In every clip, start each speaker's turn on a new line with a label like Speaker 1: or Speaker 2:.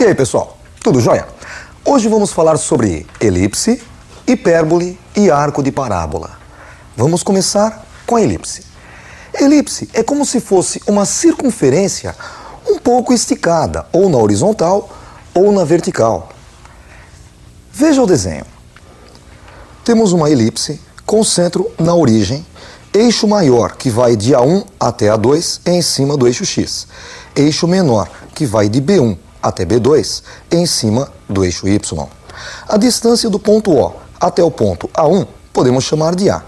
Speaker 1: E aí, pessoal, tudo jóia? Hoje vamos falar sobre elipse, hipérbole e arco de parábola. Vamos começar com a elipse. Elipse é como se fosse uma circunferência um pouco esticada, ou na horizontal ou na vertical. Veja o desenho. Temos uma elipse com centro na origem, eixo maior que vai de A1 até A2 é em cima do eixo X, eixo menor que vai de B1 até B2 é em cima do eixo Y. A distância do ponto O até o ponto A1 podemos chamar de A.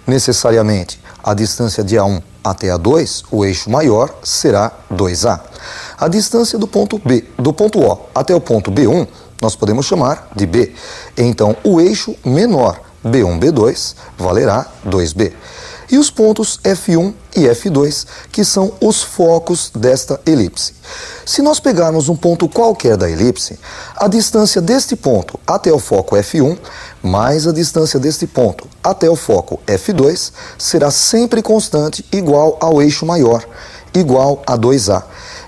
Speaker 1: Necessariamente, a distância de A1 até A2, o eixo maior, será 2A. A distância do ponto O até o ponto B1, nós podemos chamar de B. Então, o eixo menor, B1, B2, valerá 2B. E os pontos F1 e F2, que são os focos desta elipse. Se nós pegarmos um ponto qualquer da elipse, a distância deste ponto até o foco F1, mais a distância deste ponto até o foco F2, será sempre constante igual ao eixo maior, igual a 2A.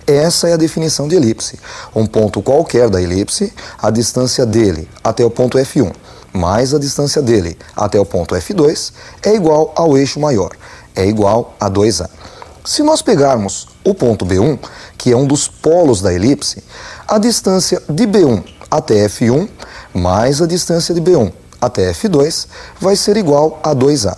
Speaker 1: Essa é a definição de elipse. Um ponto qualquer da elipse, a distância dele até o ponto F1, mais a distância dele até o ponto F2 é igual ao eixo maior, é igual a 2A. Se nós pegarmos o ponto B1, que é um dos polos da elipse, a distância de B1 até F1 mais a distância de B1 até F2 vai ser igual a 2A.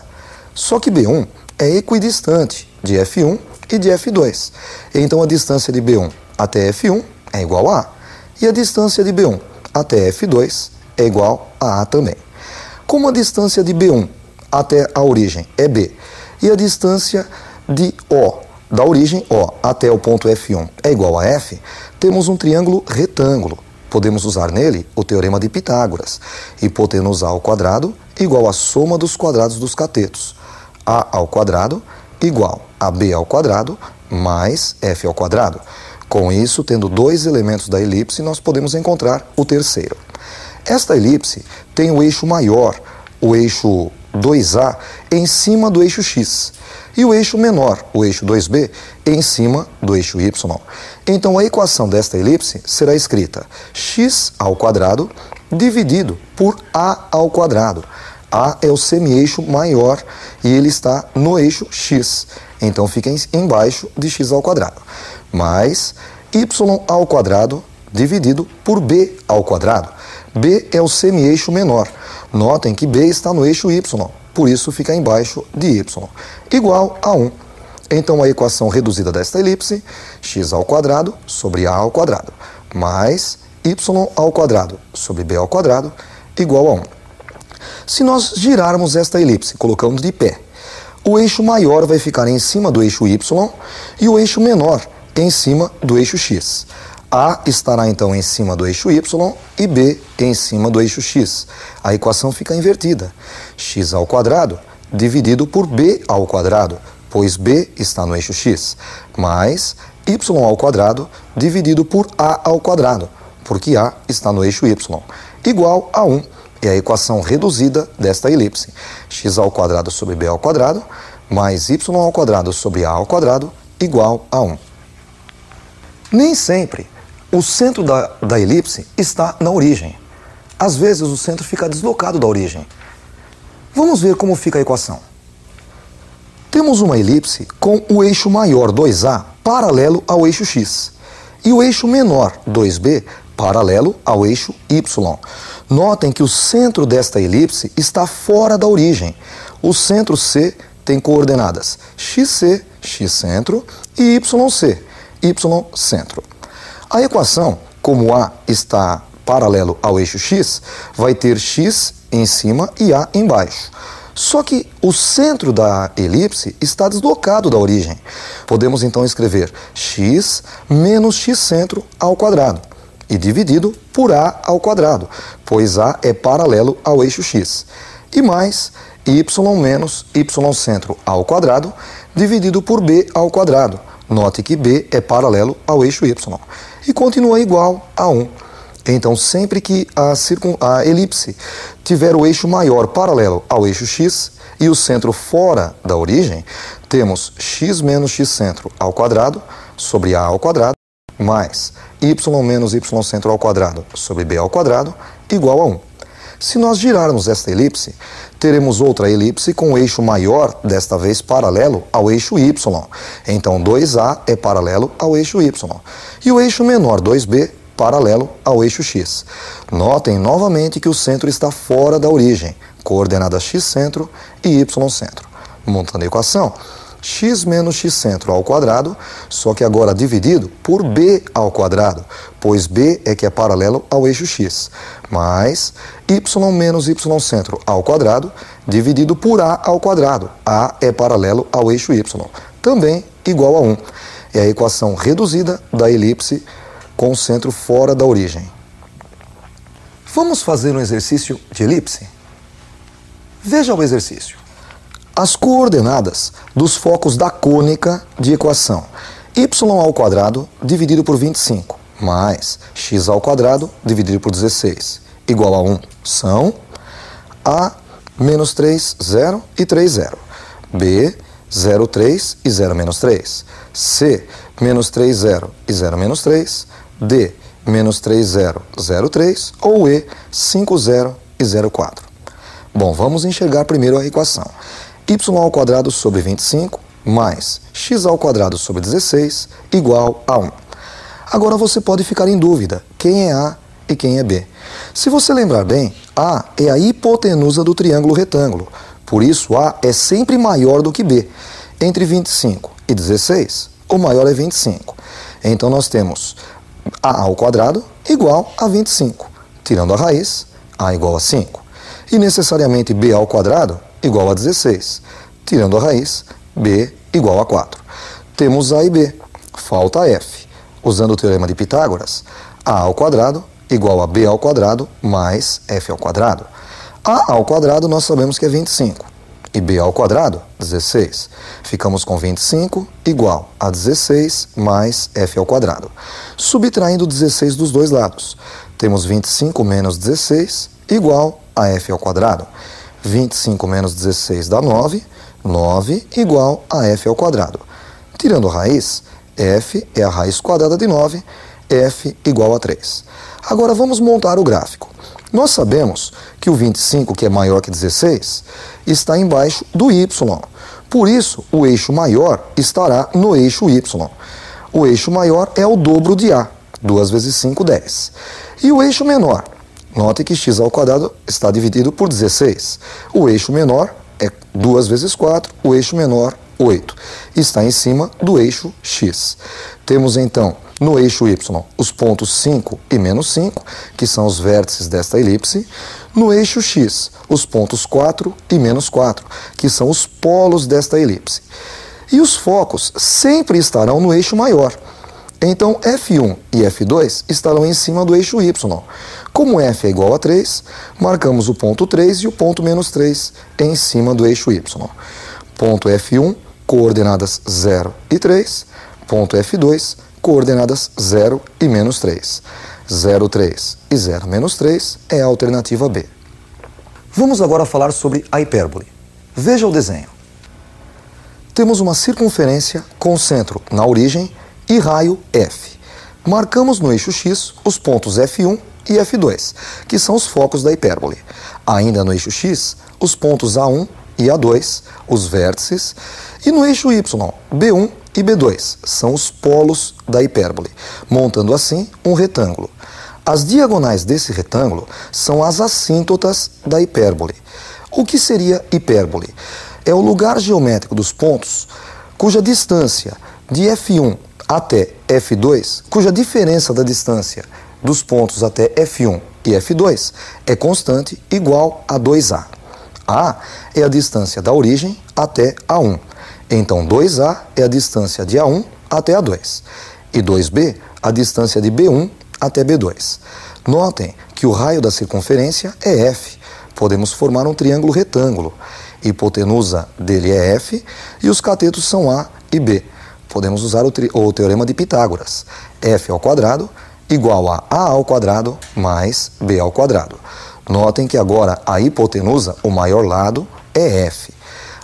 Speaker 1: Só que B1 é equidistante de F1 e de F2. Então a distância de B1 até F1 é igual a A. E a distância de B1 até F2 é igual a A também. Como a distância de B1 até a origem é B e a distância de O, da origem O até o ponto F1 é igual a F, temos um triângulo retângulo. Podemos usar nele o teorema de Pitágoras. Hipotenusa ao quadrado igual a soma dos quadrados dos catetos. A ao quadrado igual a B ao quadrado mais F ao quadrado. Com isso, tendo dois elementos da elipse, nós podemos encontrar o terceiro. Esta elipse tem o eixo maior, o eixo 2A, em cima do eixo X. E o eixo menor, o eixo 2B, em cima do eixo Y. Então, a equação desta elipse será escrita x ao quadrado dividido por A ao quadrado. A é o semi-eixo maior e ele está no eixo X. Então, fica embaixo de x ao quadrado. Mais y ao quadrado dividido por B ao quadrado. B é o semi-eixo menor. Notem que B está no eixo Y, por isso fica embaixo de Y, igual a 1. Então, a equação reduzida desta elipse, x ao quadrado sobre A ao quadrado, mais y ao quadrado sobre B ao quadrado, igual a 1. Se nós girarmos esta elipse, colocando de pé, o eixo maior vai ficar em cima do eixo Y e o eixo menor em cima do eixo X. A estará então em cima do eixo Y e B em cima do eixo X. A equação fica invertida. X ao quadrado dividido por B ao quadrado, pois B está no eixo X, mais Y ao quadrado dividido por A ao quadrado, porque A está no eixo Y, igual a 1. É a equação reduzida desta elipse. X ao quadrado sobre B ao quadrado, mais Y ao quadrado sobre A ao quadrado, igual a 1. Nem sempre o centro da elipse está na origem. Às vezes o centro fica deslocado da origem. Vamos ver como fica a equação. Temos uma elipse com o eixo maior 2A paralelo ao eixo X e o eixo menor 2B paralelo ao eixo Y. Notem que o centro desta elipse está fora da origem. O centro C tem coordenadas XC, X-centro, e YC, Y-centro. A equação, como A está paralelo ao eixo X, vai ter X em cima e A embaixo. Só que o centro da elipse está deslocado da origem. Podemos então escrever x menos x-centro ao quadrado e dividido por A ao quadrado, pois A é paralelo ao eixo X. E mais y menos y-centro ao quadrado dividido por B ao quadrado. Note que B é paralelo ao eixo Y. E continua igual a 1. Então, sempre que a elipse tiver o eixo maior paralelo ao eixo X e o centro fora da origem, temos x menos x-centro ao quadrado sobre A ao quadrado mais y menos y centro ao quadrado sobre b ao quadrado igual a 1. Se nós girarmos esta elipse, teremos outra elipse com o eixo maior, desta vez paralelo ao eixo y. Então 2a é paralelo ao eixo y. E o eixo menor, 2b, paralelo ao eixo x. Notem novamente que o centro está fora da origem, coordenadas x centro e y centro. Montando a equação, x menos x centro ao quadrado, só que agora dividido por b ao quadrado, pois b é que é paralelo ao eixo x, mais y menos y centro ao quadrado, dividido por a ao quadrado. A é paralelo ao eixo y, também igual a 1. É a equação reduzida da elipse com o centro fora da origem. Vamos fazer um exercício de elipse? Veja o exercício. As coordenadas dos focos da cônica de equação y ao quadrado dividido por 25 mais x ao quadrado dividido por 16 igual a 1 são a menos 3, 0 e 3, 0. B, 0, 3 e 0, menos 3. C, menos 3, 0 e 0, menos 3. D, menos 3, 0, 0, 3. Ou E, 5, 0 e 0, 4. Bom, vamos enxergar primeiro a equação. Y ao quadrado sobre 25 mais x ao quadrado sobre 16 igual a 1. Agora você pode ficar em dúvida quem é A e quem é B. Se você lembrar bem, A é a hipotenusa do triângulo retângulo. Por isso, A é sempre maior do que B. Entre 25 e 16, o maior é 25. Então nós temos A ao quadrado igual a 25. Tirando a raiz, A igual a 5. E necessariamente B ao quadrado igual a 16. Tirando a raiz, B igual a 4. Temos A e B. Falta F. Usando o teorema de Pitágoras, A ao quadrado igual a B ao quadrado mais F ao quadrado. A ao quadrado nós sabemos que é 25. E B ao quadrado, 16. Ficamos com 25 igual a 16 mais F ao quadrado. Subtraindo 16 dos dois lados, temos 25 menos 16 igual a F ao quadrado. 25 menos 16 dá 9, 9 igual a F ao quadrado. Tirando a raiz, F é a raiz quadrada de 9, F igual a 3. Agora vamos montar o gráfico. Nós sabemos que o 25, que é maior que 16, está embaixo do y. Por isso, o eixo maior estará no eixo y. O eixo maior é o dobro de A. 2 vezes 5, 10. E o eixo menor? Note que x ao quadrado está dividido por 16. O eixo menor é 2 vezes 4, o eixo menor, 8. Está em cima do eixo x. Temos então, no eixo y, os pontos 5 e menos 5, que são os vértices desta elipse. No eixo x, os pontos 4 e menos 4, que são os polos desta elipse. E os focos sempre estarão no eixo maior. Então, F1 e F2 estarão em cima do eixo y. Como F é igual a 3, marcamos o ponto 3 e o ponto menos 3 em cima do eixo y. Ponto F1, coordenadas 0 e 3. Ponto F2, coordenadas 0 e menos 3. 0, 3 e 0, menos 3 é a alternativa B. Vamos agora falar sobre a hipérbole. Veja o desenho. Temos uma circunferência com centro na origem e raio F. Marcamos no eixo X os pontos F1 e F2, que são os focos da hipérbole. Ainda no eixo X, os pontos A1 e A2, os vértices, e no eixo Y, B1 e B2, são os polos da hipérbole, montando assim um retângulo. As diagonais desse retângulo são as assíntotas da hipérbole. O que seria hipérbole? É o lugar geométrico dos pontos cuja distância de F1 até F2, cuja diferença da distância dos pontos até F1 e F2 é constante igual a 2A. A é a distância da origem até A1. Então 2A é a distância de A1 até A2. E 2B, a distância de B1 até B2. Notem que o raio da circunferência é F. Podemos formar um triângulo retângulo. Hipotenusa dele é F e os catetos são A e B. Podemos usar o teorema de Pitágoras. F ao quadrado igual a ao quadrado mais B ao quadrado. Notem que agora a hipotenusa, o maior lado, é F.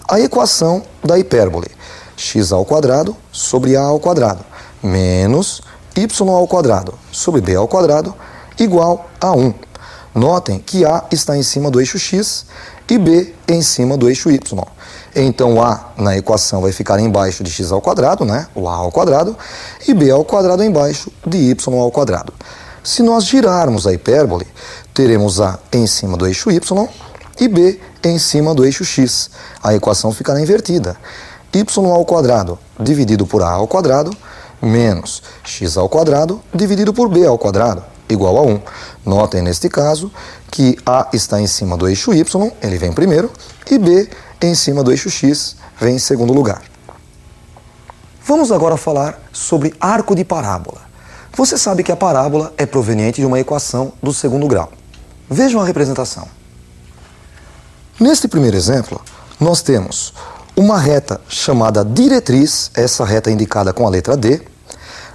Speaker 1: A equação da hipérbole, x ao quadrado sobre A ao quadrado, menos y ao quadrado sobre b ao quadrado igual a 1. Notem que A está em cima do eixo x e B em cima do eixo y. Então A na equação vai ficar embaixo de x ao quadrado, né? O A ao quadrado, e B ao quadrado embaixo de y ao quadrado. Se nós girarmos a hipérbole, teremos A em cima do eixo y e B em cima do eixo x. A equação ficará invertida. Y ao quadrado dividido por A ao quadrado menos x ao quadrado dividido por B ao quadrado igual a 1. Notem neste caso que A está em cima do eixo y, ele vem primeiro, e B em cima do eixo x, vem em segundo lugar. Vamos agora falar sobre arco de parábola. Você sabe que a parábola é proveniente de uma equação do segundo grau. Vejam a representação. Neste primeiro exemplo, nós temos uma reta chamada diretriz, essa reta indicada com a letra D,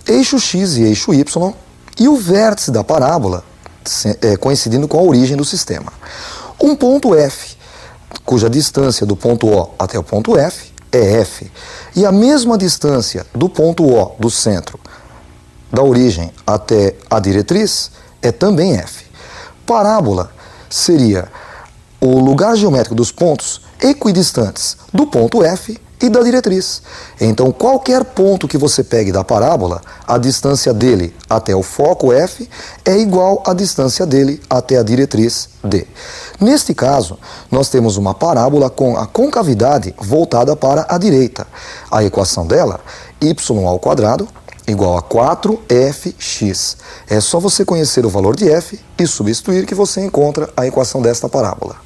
Speaker 1: eixo x e eixo y, e o vértice da parábola coincidindo com a origem do sistema. Um ponto F, cuja distância do ponto O até o ponto F é F, e a mesma distância do ponto O do centro da origem até a diretriz é também F. Parábola seria o lugar geométrico dos pontos equidistantes do ponto F e da diretriz. Então, qualquer ponto que você pegue da parábola, a distância dele até o foco F é igual à distância dele até a diretriz D. Neste caso, nós temos uma parábola com a concavidade voltada para a direita. A equação dela, y ao quadrado igual a 4fx. É só você conhecer o valor de f e substituir que você encontra a equação desta parábola.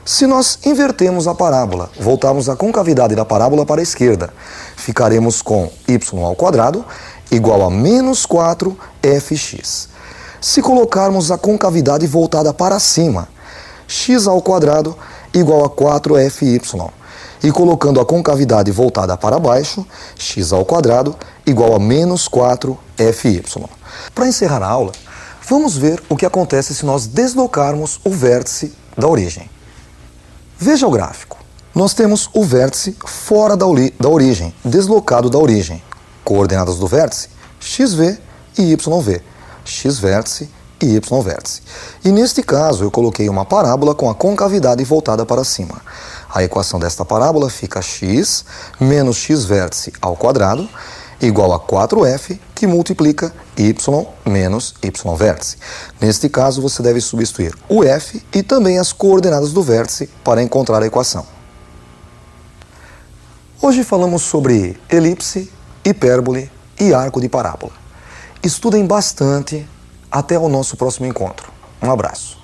Speaker 1: Se nós invertermos a parábola, voltarmos a concavidade da parábola para a esquerda, ficaremos com y ao quadrado igual a menos 4fx. Se colocarmos a concavidade voltada para cima, x ao quadrado igual a 4fy. E colocando a concavidade voltada para baixo, x ao quadrado igual a menos 4fy. Para encerrar a aula, vamos ver o que acontece se nós deslocarmos o vértice da origem. Veja o gráfico. Nós temos o vértice fora da origem, deslocado da origem. Coordenadas do vértice, xv e yv. X vértice e y vértice. E neste caso eu coloquei uma parábola com a concavidade voltada para cima. A equação desta parábola fica x menos x vértice ao quadrado igual a 4f, que multiplica y menos y vértice. Neste caso, você deve substituir o f e também as coordenadas do vértice para encontrar a equação. Hoje falamos sobre elipse, hipérbole e arco de parábola. Estudem bastante. Até o nosso próximo encontro. Um abraço.